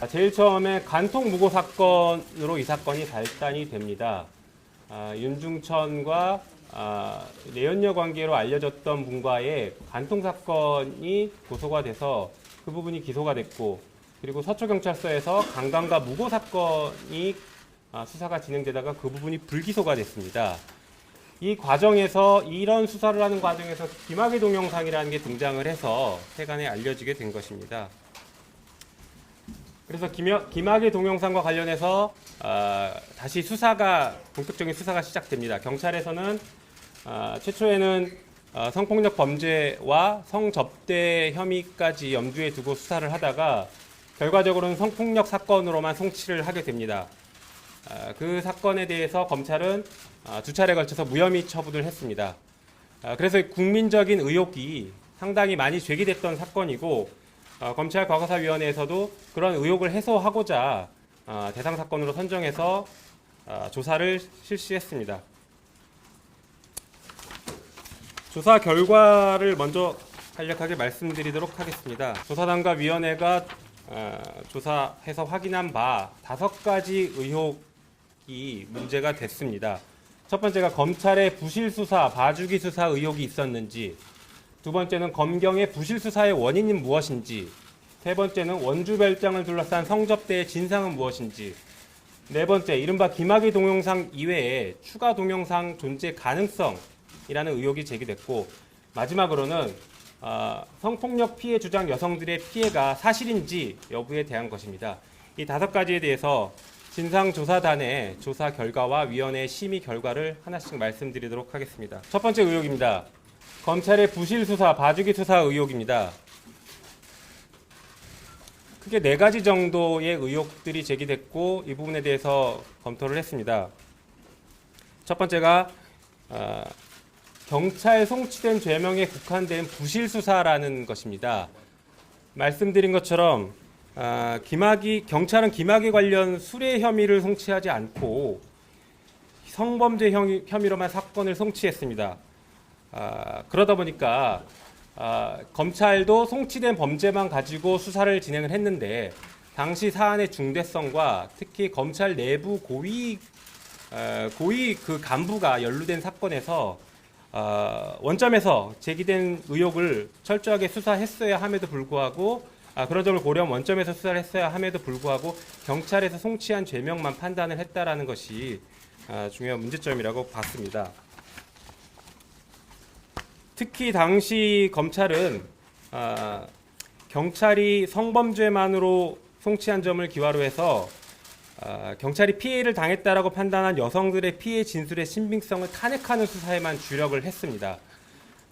제일 처음에 간통 무고 사건으로 이 사건이 발단이 됩니다. 윤중천과 내연녀 관계로 알려졌던 분과의 간통 사건이 고소가 돼서 그 부분이 기소가 됐고, 그리고 서초경찰서에서 강간과 무고 사건이 수사가 진행되다가 그 부분이 불기소가 됐습니다. 이 과정에서, 이런 수사를 하는 과정에서 김학의 동영상이라는 게 등장을 해서 세간에 알려지게 된 것입니다. 그래서 김학의 동영상과 관련해서 다시 본격적인 수사가 시작됩니다. 경찰에서는 최초에는 성폭력 범죄와 성접대 혐의까지 염두에 두고 수사를 하다가 결과적으로는 성폭력 사건으로만 송치를 하게 됩니다. 그 사건에 대해서 검찰은 두 차례 걸쳐서 무혐의 처분을 했습니다. 그래서 국민적인 의혹이 상당히 많이 제기됐던 사건이고, 검찰 과거사위원회에서도 그런 의혹을 해소하고자 대상 사건으로 선정해서 조사를 실시했습니다. 조사 결과를 먼저 간략하게 말씀드리도록 하겠습니다. 조사단과 위원회가 조사해서 확인한 바 5가지 의혹이 문제가 됐습니다. 첫 번째가 검찰의 부실 수사, 봐주기 수사 의혹이 있었는지, 두 번째는 검경의 부실 수사의 원인이 무엇인지, 세 번째는 원주별장을 둘러싼 성접대의 진상은 무엇인지, 네 번째, 이른바 김학의 동영상 이외에 추가 동영상 존재 가능성이라는 의혹이 제기됐고, 마지막으로는 성폭력 피해 주장 여성들의 피해가 사실인지 여부에 대한 것입니다. 이 5가지에 대해서 진상조사단의 조사 결과와 위원회의 심의 결과를 하나씩 말씀드리도록 하겠습니다. 첫 번째 의혹입니다. 검찰의 부실 수사, 봐주기 수사 의혹입니다. 크게 4가지 정도의 의혹들이 제기됐고, 이 부분에 대해서 검토를 했습니다. 첫 번째가 경찰 송치된 죄명에 국한된 부실 수사라는 것입니다. 말씀드린 것처럼 경찰은 김학의 관련 수뢰 혐의를 송치하지 않고 성범죄 혐의로만 사건을 송치했습니다. 그러다 보니까 검찰도 송치된 범죄만 가지고 수사를 진행을 했는데, 당시 사안의 중대성과 특히 검찰 내부 고위 그 간부가 연루된 사건에서 원점에서 제기된 의혹을 철저하게 수사했어야 함에도 불구하고, 그런 점을 고려한 원점에서 수사를 했어야 함에도 불구하고 경찰에서 송치한 죄명만 판단을 했다라는 것이 중요한 문제점이라고 봤습니다. 특히 당시 검찰은 경찰이 성범죄만으로 송치한 점을 기화로 해서 경찰이 피해를 당했다라고 판단한 여성들의 피해 진술의 신빙성을 탄핵하는 수사에만 주력을 했습니다.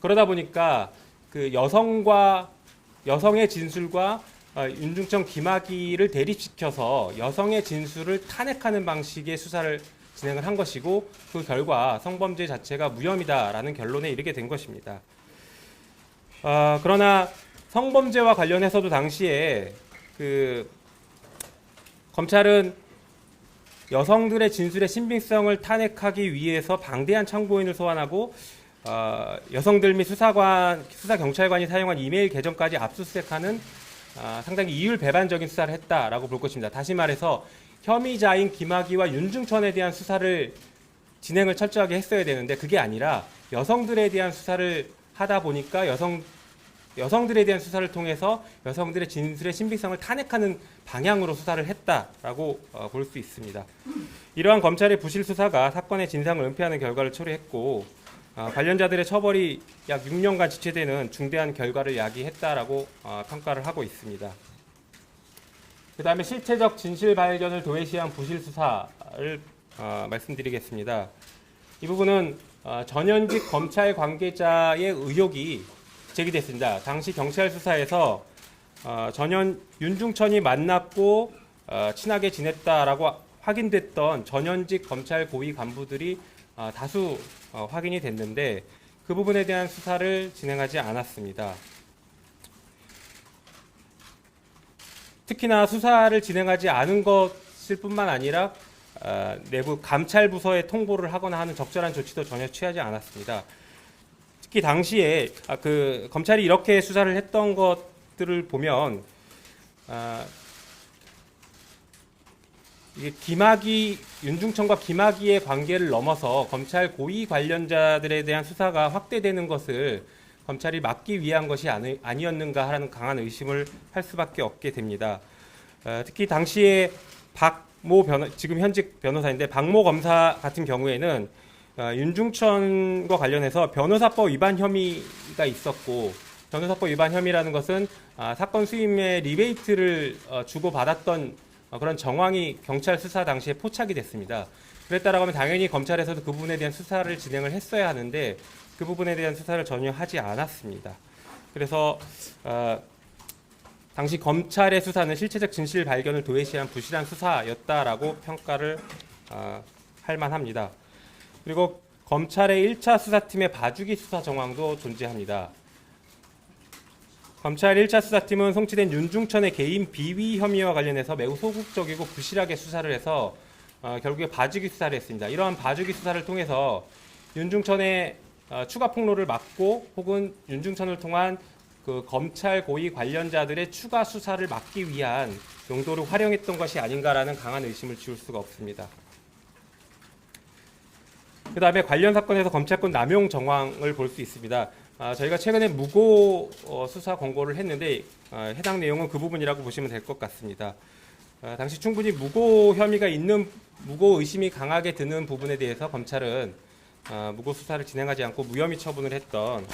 그러다 보니까 그 여성의 진술과 윤중천, 김학의를 대립시켜서 여성의 진술을 탄핵하는 방식의 수사를 진행을 한 것이고, 그 결과 성범죄 자체가 무혐의다라는 결론에 이르게 된 것입니다. 그러나 성범죄와 관련해서도 당시에 검찰은 여성들의 진술의 신빙성을 탄핵하기 위해서 방대한 참고인을 소환하고 여성들 및 수사경찰관이 사용한 이메일 계정까지 압수수색하는 상당히 이율배반적인 수사를 했다라고 볼 것입니다. 다시 말해서 혐의자인 김학의와 윤중천에 대한 수사를 진행을 철저하게 했어야 되는데, 그게 아니라 여성들에 대한 수사를 하다 보니까 여성들에 대한 수사를 통해서 여성들의 진술의 신빙성을 탄핵하는 방향으로 수사를 했다라고 볼 수 있습니다. 이러한 검찰의 부실 수사가 사건의 진상을 은폐하는 결과를 초래했고, 관련자들의 처벌이 약 6년간 지체되는 중대한 결과를 야기했다라고 평가를 하고 있습니다. 그 다음에 실체적 진실 발견을 도외시한 부실 수사를 말씀드리겠습니다. 이 부분은 전현직 검찰 관계자의 의혹이 제기됐습니다. 당시 경찰 수사에서 윤중천이 만났고 친하게 지냈다라고 확인됐던 전현직 검찰 고위 간부들이 다수 확인이 됐는데, 그 부분에 대한 수사를 진행하지 않았습니다. 특히나 수사를 진행하지 않은 것일 뿐만 아니라 내부 감찰부서에 통보를 하거나 하는 적절한 조치도 전혀 취하지 않았습니다. 특히 당시에 검찰이 이렇게 수사를 했던 것들을 보면 이게 김학의, 윤중천과 김학의의 관계를 넘어서 검찰 고위 관련자들에 대한 수사가 확대되는 것을 검찰이 막기 위한 것이 아니었는가 하는 강한 의심을 할 수밖에 없게 됩니다. 특히 당시에 지금 현직 변호사인데 박모 검사 같은 경우에는 윤중천과 관련해서 변호사법 위반 혐의가 있었고, 변호사법 위반 혐의라는 것은 사건 수임의 리베이트를 주고받았던 그런 정황이 경찰 수사 당시에 포착이 됐습니다. 그랬다라고 하면 당연히 검찰에서도 그 부분에 대한 수사를 진행을 했어야 하는데 그 부분에 대한 수사를 전혀 하지 않았습니다. 그래서 당시 검찰의 수사는 실체적 진실 발견을 도외시한 부실한 수사였다라고 평가를 할 만합니다. 그리고 검찰의 1차 수사팀의 봐주기 수사 정황도 존재합니다. 검찰 1차 수사팀은 송치된 윤중천의 개인 비위 혐의와 관련해서 매우 소극적이고 부실하게 수사를 해서 결국에 봐주기 수사를 했습니다. 이러한 봐주기 수사를 통해서 윤중천의 추가 폭로를 막고 혹은 윤중천을 통한 그 검찰 고위 관련자들의 추가 수사를 막기 위한 용도로 활용했던 것이 아닌가라는 강한 의심을 지울 수가 없습니다. 그 다음에 관련 사건에서 검찰권 남용 정황을 볼 수 있습니다. 저희가 최근에 무고 수사 권고를 했는데 해당 내용은 그 부분이라고 보시면 될 것 같습니다. 당시 충분히 무고 혐의가 있는, 무고 의심이 강하게 드는 부분에 대해서 검찰은 무고 수사를 진행하지 않고 무혐의 처분을 했던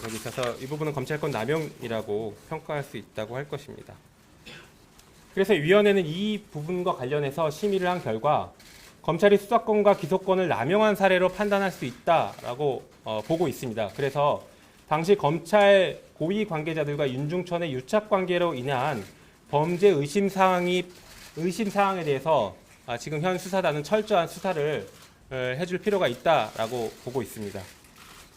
적이 있어서 이 부분은 검찰권 남용이라고 평가할 수 있다고 할 것입니다. 그래서 위원회는 이 부분과 관련해서 심의를 한 결과 검찰이 수사권과 기소권을 남용한 사례로 판단할 수 있다라고 보고 있습니다. 그래서 당시 검찰 고위 관계자들과 윤중천의 유착 관계로 인한 범죄 의심 사항에 대해서 지금 현 수사단은 철저한 수사를 해줄 필요가 있다라고 보고 있습니다.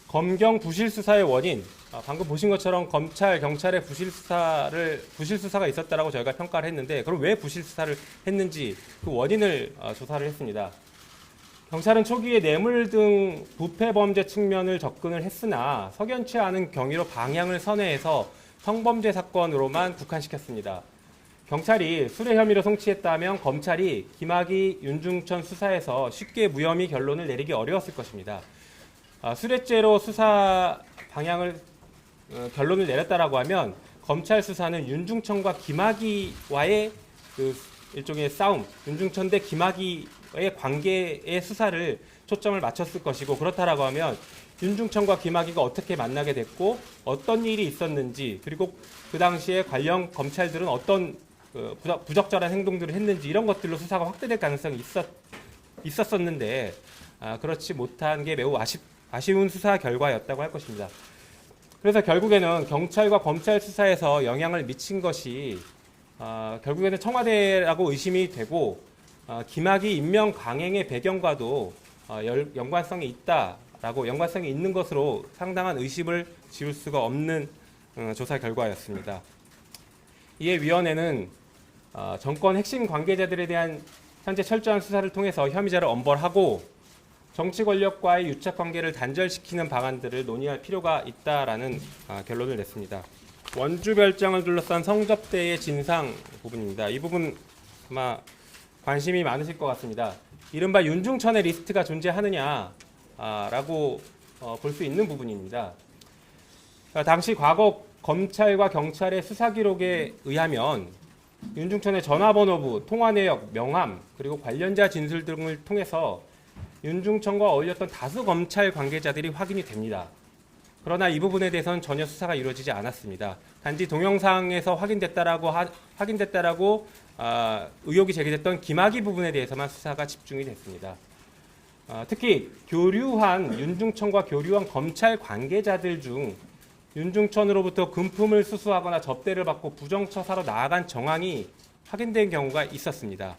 검경 부실 수사의 원인, 방금 보신 것처럼 검찰, 경찰의 부실 수사가 있었다라고 저희가 평가를 했는데, 그럼 왜 부실 수사를 했는지 그 원인을 조사를 했습니다. 경찰은 초기에 뇌물 등 부패 범죄 측면을 접근을 했으나 석연치 않은 경위로 방향을 선회해서 성범죄 사건으로만 국한시켰습니다. 경찰이 수뢰 혐의로 송치했다면 검찰이 김학의, 윤중천 수사에서 쉽게 무혐의 결론을 내리기 어려웠을 것입니다. 수뢰죄로 수사 방향을 결론을 내렸다라고 하면 검찰 수사는 윤중천과 김학의와의 그 일종의 싸움, 윤중천 대 김학의의 관계의 수사를 초점을 맞췄을 것이고, 그렇다라고 하면 윤중천과 김학의가 어떻게 만나게 됐고 어떤 일이 있었는지, 그리고 그 당시에 관련 검찰들은 어떤 부적절한 행동들을 했는지, 이런 것들로 수사가 확대될 가능성이 있었었는데 그렇지 못한 게 매우 아쉬운 수사 결과였다고 할 것입니다. 그래서 결국에는 경찰과 검찰 수사에서 영향을 미친 것이 결국에는 청와대라고 의심이 되고 김학의 임명 강행의 배경과도 연관성이 있는 것으로 상당한 의심을 지울 수가 없는 조사 결과였습니다. 이에 위원회는 정권 핵심 관계자들에 대한 현재 철저한 수사를 통해서 혐의자를 엄벌하고 정치 권력과의 유착 관계를 단절시키는 방안들을 논의할 필요가 있다라는 결론을 냈습니다. 원주 별장을 둘러싼 성접대의 진상 부분입니다. 이 부분 아마 관심이 많으실 것 같습니다. 이른바 윤중천의 리스트가 존재하느냐라고 볼 수 있는 부분입니다. 당시 과거 검찰과 경찰의 수사 기록에 의하면 윤중천의 전화번호부, 통화 내역, 명함, 그리고 관련자 진술 등을 통해서 윤중천과 어울렸던 다수 검찰 관계자들이 확인이 됩니다. 그러나 이 부분에 대해서는 전혀 수사가 이루어지지 않았습니다. 단지 동영상에서 확인됐다라고 의혹이 제기됐던 김학의 부분에 대해서만 수사가 집중이 됐습니다. 특히 윤중천과 교류한 검찰 관계자들 중 윤중천으로부터 금품을 수수하거나 접대를 받고 부정처사로 나아간 정황이 확인된 경우가 있었습니다.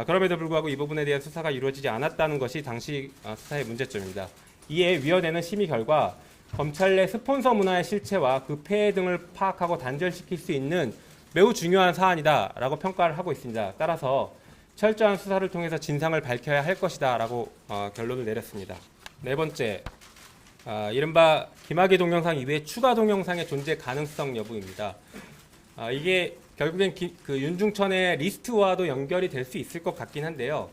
그럼에도 불구하고 이 부분에 대한 수사가 이루어지지 않았다는 것이 당시 수사의 문제점입니다. 이에 위원회는 심의 결과 검찰 내 스폰서 문화의 실체와 그 폐해 등을 파악하고 단절시킬 수 있는 매우 중요한 사안이다라고 평가를 하고 있습니다. 따라서 철저한 수사를 통해서 진상을 밝혀야 할 것이다라고 결론을 내렸습니다. 네 번째, 이른바 김학의 동영상 이외에 추가 동영상의 존재 가능성 여부입니다. 이게 결국엔 그 윤중천의 리스트와도 연결이 될 수 있을 것 같긴 한데요.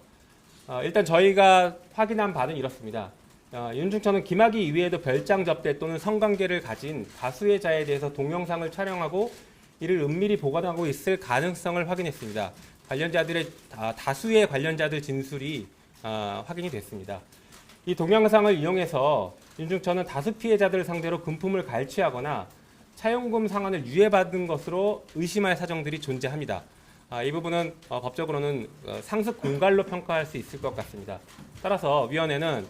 일단 저희가 확인한 바는 이렇습니다. 윤중천은 김학의 이외에도 별장 접대 또는 성관계를 가진 다수의 자에 대해서 동영상을 촬영하고 이를 은밀히 보관하고 있을 가능성을 확인했습니다. 관련자들의 다수의 관련자들 진술이 확인이 됐습니다. 이 동영상을 이용해서 윤중천은 다수 피해자들을 상대로 금품을 갈취하거나 차용금 상환을 유예받은 것으로 의심할 사정들이 존재합니다. 이 부분은 법적으로는 상습 공갈로 평가할 수 있을 것 같습니다. 따라서 위원회는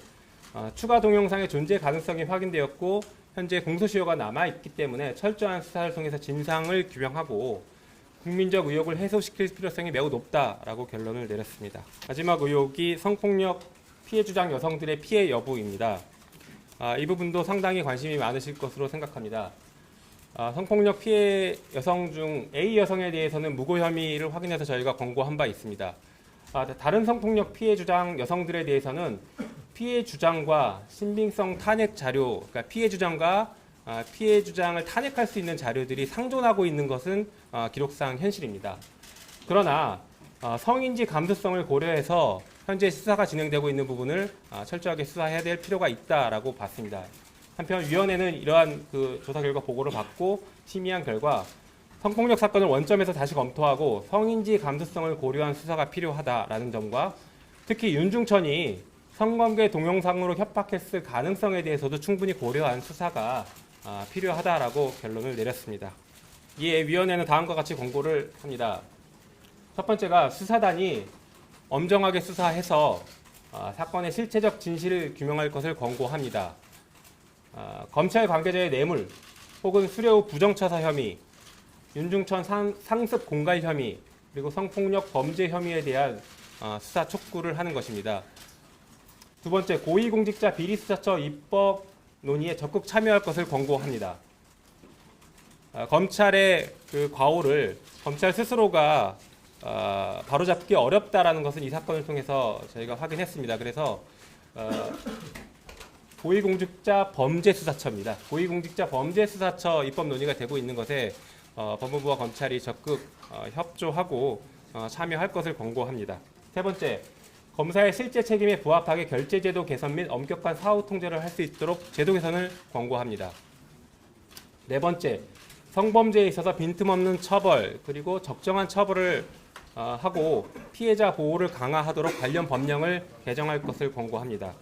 추가 동영상의 존재 가능성이 확인되었고 현재 공소시효가 남아있기 때문에 철저한 수사를 통해서 진상을 규명하고 국민적 의혹을 해소시킬 필요성이 매우 높다라고 결론을 내렸습니다. 마지막 의혹이 성폭력 피해 주장 여성들의 피해 여부입니다. 이 부분도 상당히 관심이 많으실 것으로 생각합니다. 성폭력 피해 여성 중 A 여성에 대해서는 무고 혐의를 확인해서 저희가 권고한 바 있습니다. 다른 성폭력 피해 주장 여성들에 대해서는 피해 주장과 신빙성 탄핵 자료, 그러니까 피해 주장과 피해 주장을 탄핵할 수 있는 자료들이 상존하고 있는 것은 기록상 현실입니다. 그러나 성인지 감수성을 고려해서 현재 수사가 진행되고 있는 부분을 철저하게 수사해야 될 필요가 있다라고 봤습니다. 한편 위원회는 이러한 그 조사 결과 보고를 받고 심의한 결과 성폭력 사건을 원점에서 다시 검토하고 성인지 감수성을 고려한 수사가 필요하다라는 점과 특히 윤중천이 성관계 동영상으로 협박했을 가능성에 대해서도 충분히 고려한 수사가 필요하다라고 결론을 내렸습니다. 이에 위원회는 다음과 같이 권고를 합니다. 첫 번째가 수사단이 엄정하게 수사해서 사건의 실체적 진실을 규명할 것을 권고합니다. 검찰 관계자의 뇌물 혹은 수뢰 후 부정처사 혐의, 윤중천 상습 공갈 혐의, 그리고 성폭력 범죄 혐의에 대한 수사 촉구를 하는 것입니다. 두 번째, 고위공직자 비리수사처 입법 논의에 적극 참여할 것을 권고합니다. 검찰의 그 과오를 검찰 스스로가 바로잡기 어렵다라는 것은 이 사건을 통해서 저희가 확인했습니다. 그래서 고위공직자 범죄수사처입니다. 고위공직자 범죄수사처 입법 논의가 되고 있는 것에 법무부와 검찰이 적극 협조하고 참여할 것을 권고합니다. 세 번째, 검사의 실제 책임에 부합하게 결재제도 개선 및 엄격한 사후 통제를 할 수 있도록 제도 개선을 권고합니다. 네 번째, 성범죄에 있어서 빈틈없는 처벌 그리고 적정한 처벌을 하고 피해자 보호를 강화하도록 관련 법령을 개정할 것을 권고합니다.